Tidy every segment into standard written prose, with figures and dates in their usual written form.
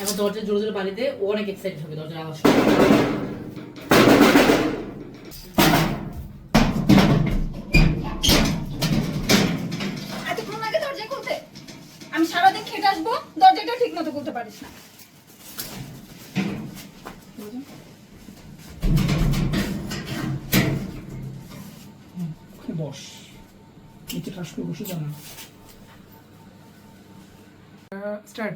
এখন দরজা জোরে জোরে বাড়ি দে, ও অনেক এক্সাইটেড হবে দরজার আওয়াজ শুনে। এতক্ষণ লাগে দরজা খুলতে? আমি সারাদিন খেটে আসবো, দরজাটা ঠিক মতো খুলতে পারিস না। বস নিচে ঠাস করে বসে যান। স্টার্ট।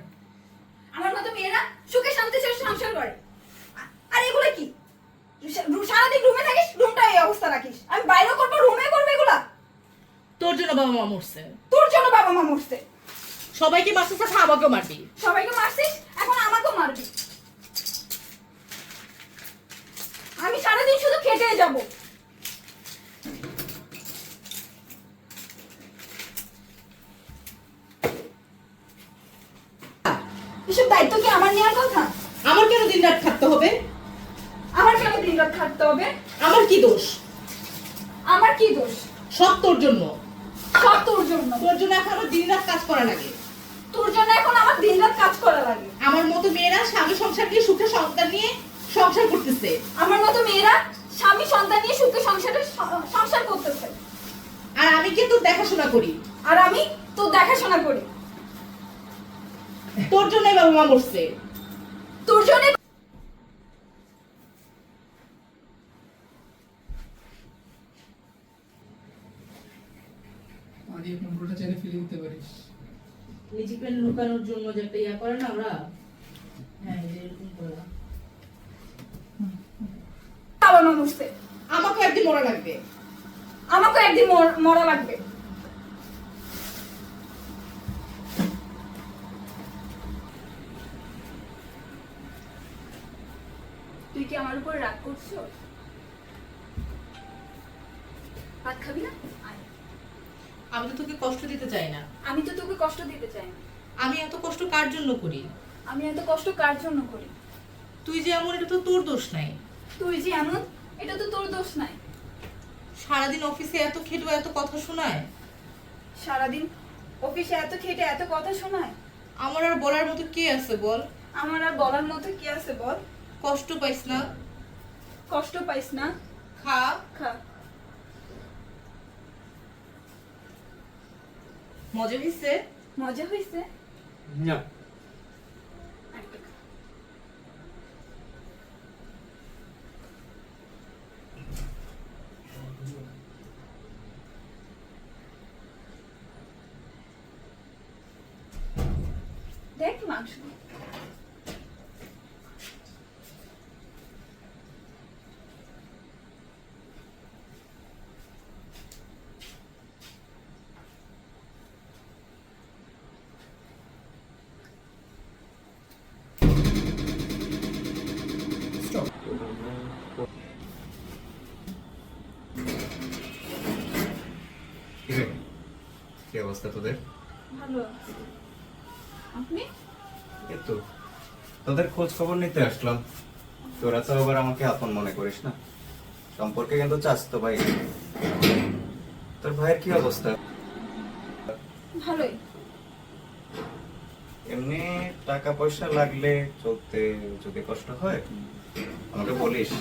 আমার মতো মেয়েরা সুখে শান্তিতে সংসার করে, আর এগুলো কি? সারাদিন রুমে থাকিস, রুমটা এই অবস্থা রাখিস। আমি বাইরে করবো, রুমে করবো এগুলা? তোর জন্য বাবা মা মরছে, তোর জন্য বাবা মা মরছে। সবাইকে মারছিস, সাথে আমাকেও মারবি। সবাইকে মারছিস, এখন আমাকেও মারবি। আমি সারাদিন শুধু খেটে যাব। এসব দায়িত্ব কি আমার নেওয়ার কথা? আমার কেন দিন রাত থাকতে হবে? আমার কেন দিন রাত থাকতে হবে? আমার কি দোষ? আমার কি দোষ? সব তোর জন্য। সব তোর জন্য। তোর জন্য এখন আমার দিন রাত কাজ করা লাগে। তোর জন্য এখন আমার দিন রাত কাজ করা লাগে। আমার মতো মেয়েরা স্বামী সংসার নিয়ে সুখে সন্তান নিয়ে সংসার করতেছে। আমার মতো মেয়েরা স্বামী সন্তান নিয়ে সুখে সংসার করতেছে। আর আমি কি তোর দেখাশোনা করি? আর আমি তোর দেখাশোনা করি। তোর জন্যই বাবা মা মরছে। তোর জন্য আগে কন্ট্রোলটা চাইলে ফেলে দিতে পারিস। নিজেকে লুকানোর জন্য যে একটা ইয়া করে না আমরা, হ্যাঁ এরকম করে না। বাবা মা মরছে, আমাকে একদিন মরা লাগবে। আমাকে একদিন মরা লাগবে। তুই কি আমার উপর রাগ করছো? ভাত খাবি না? আয়। আমি তো তোকে কষ্ট দিতে চাই না। আমি তো তোকে কষ্ট দিতে চাই না। আমি এত কষ্ট কার জন্য করি? আমি এত কষ্ট কার জন্য করি? তুই যে এমন, এটা তো তোর দোষ নাই। তুই যে এমন, এটা তো তোর দোষ নাই। সারাদিন অফিসে এত খেটে এত কথা শোনায়। সারাদিন অফিসে এত খেটে এত কথা শোনায়। আমার আর বলার মতো কে আছে বল? আমার আর বলার মতো কি আছে বল? কষ্ট পাইস না? কষ্ট পাইস না? খা। খা। মজা হইছে? মজা হইছে? না একটা খা। দেখ মাংস। স্টপ। কি অবস্থা তোদের? ভালো আছি। আপনি? এই তো তোদের খোঁজ খবর নিতে আসলাম। তোরা তো আবার আমাকে আপন মনে করিস না, সম্পর্কে কিন্তু চাস তো ভাই। তোর ভাইয়ের কি অবস্থা? ভালোই। এমনি টাকা পয়সা লাগলে চলতে যদি কষ্ট হয় আমাকে বলিস।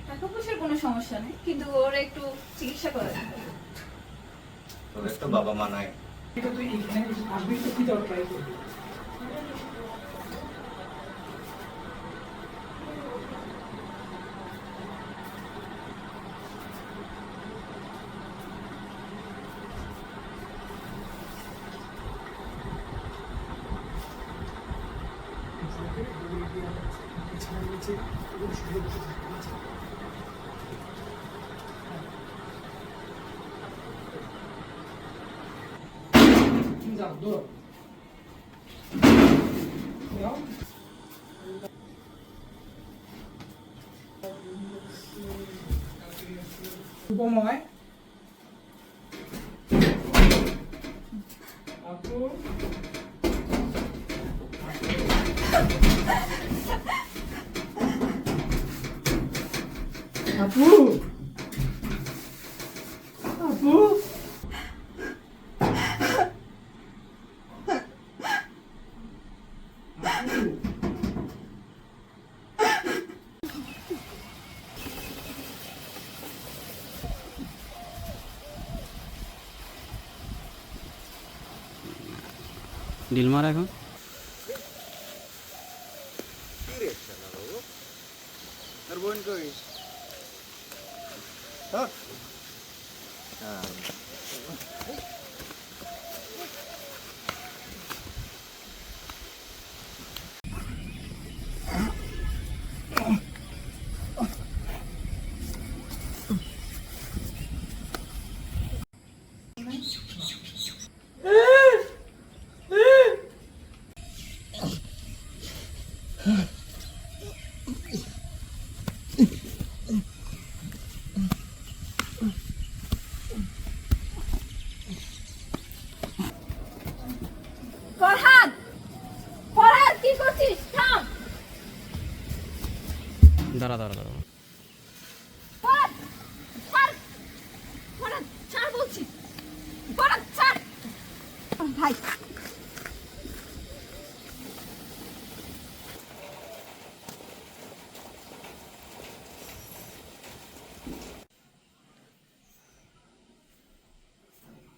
টাকা পয়সার কোনো সমস্যা নেই, কিন্তু ওর একটু চিকিৎসা করা লাগবে। তোদের তো বাবা মা নাই। এটা তুই এখানে আসবি তো কি দরকার ট্রাই করবি। যাও দৌড়। যাও। উপময় আপু আপু আপু আপু ডিল মার এখন। তোর বোন কই? হ্যাঁ ফরহাদ, ফরহাদ কি করছিস? থাম। দাঁড়া দাঁড়া দাঁড়া। ফরহাদ, ছাড়। ফরহাদ, ছাড় বলছি। ফরহাদ, ছাড়। ভাই,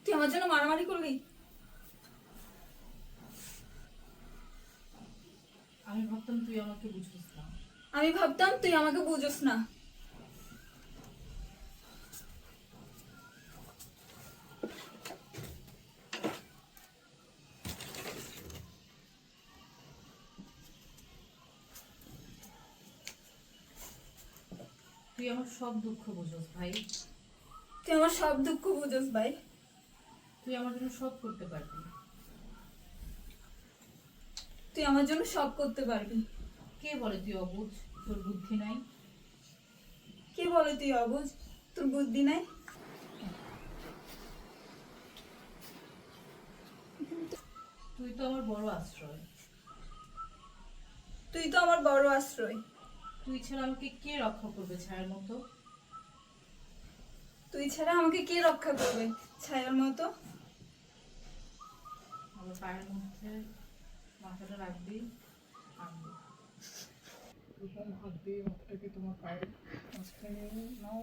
তুই আমার জন্য মারামারি করলি? আমি ভাবতাম তুই আমাকে বুঝিস না। আমি ভাবতাম তুই আমাকে বুঝোস না। তুই আমার সব দুঃখ বুঝোস ভাই। তুই আমার সব দুঃখ বুঝোস ভাই। তুই আমার জন্য সব করতে পারবি। তুই আমার জন্য সব করতে পারবি। কে বলে তুই অবুঝ, তোর বুদ্ধি নাই? কে বলে তুই অবুঝ, তোর বুদ্ধি নাই? তুই তো আমার বড় আশ্রয়। তুই তো আমার বড় আশ্রয়। তুই ছাড়া আমাকে কে রক্ষা করবে ছায়ার মতো? তুই ছাড়া আমাকে কে রক্ষা করবে ছায়ার মতো? আমার পায়ের মধ্যে মাথাটা রাখবি, আনবি। হাত দিয়ে মাথাটাকে তোমার পায়ের মাঝখানে নাও।